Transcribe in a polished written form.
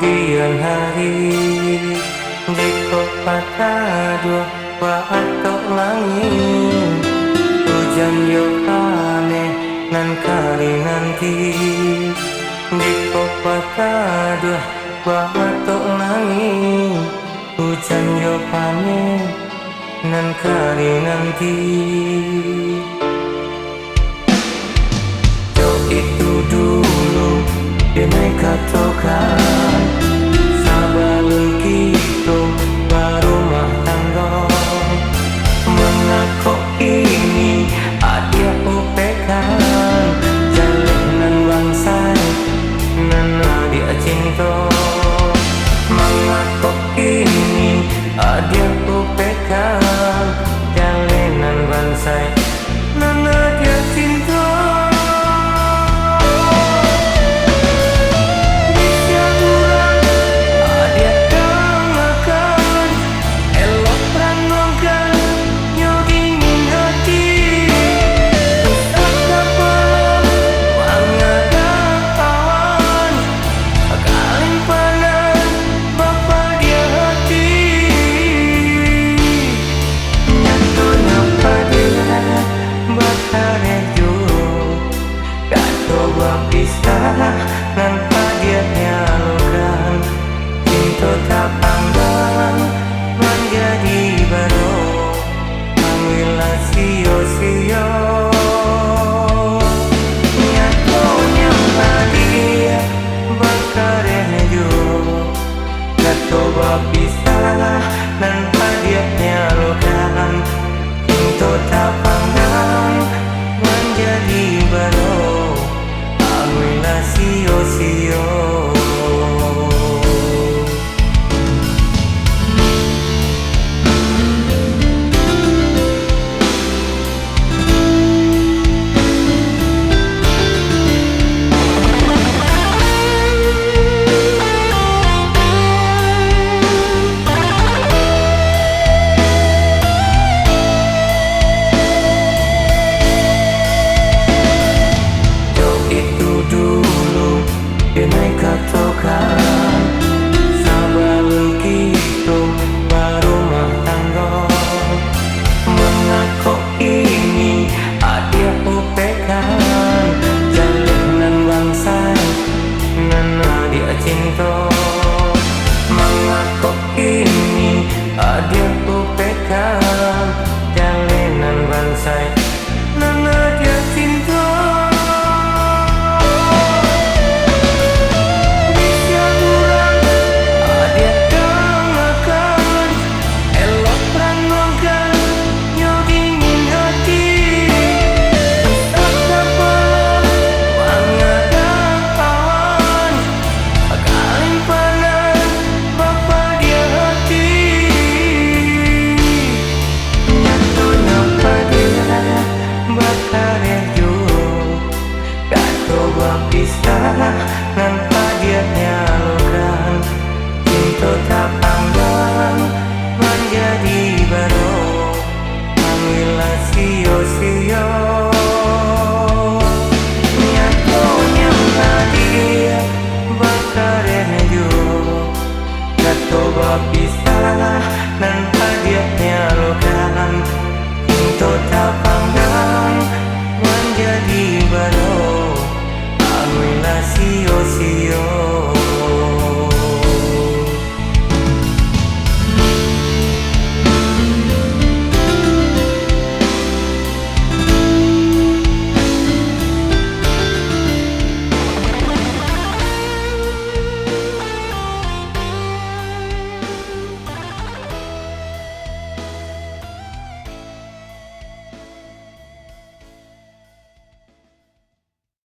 kemudian hari, jika patah dua watok langit, hujan yo aneh nan kali nanti. Jika patah dua watok langit, hujan yo aneh nan kali nanti. Itu dulu dia katakan sabalun kita barumah tangga. Mengakok ini ada upekan jalanan bangsai nan dia cinta. Mengakok ini ada upekan jalanan bangsai nan dia cinta. Tanpa dia nyalukan cinta tak pandang menjadi baru Alhamdulillah sio-sio nyatonya dia berkarejo Gato berpisah tanpa dia nyalukan cinta tak pandang menjadi baru Alhamdulillah sio-sio. Dulu dia naik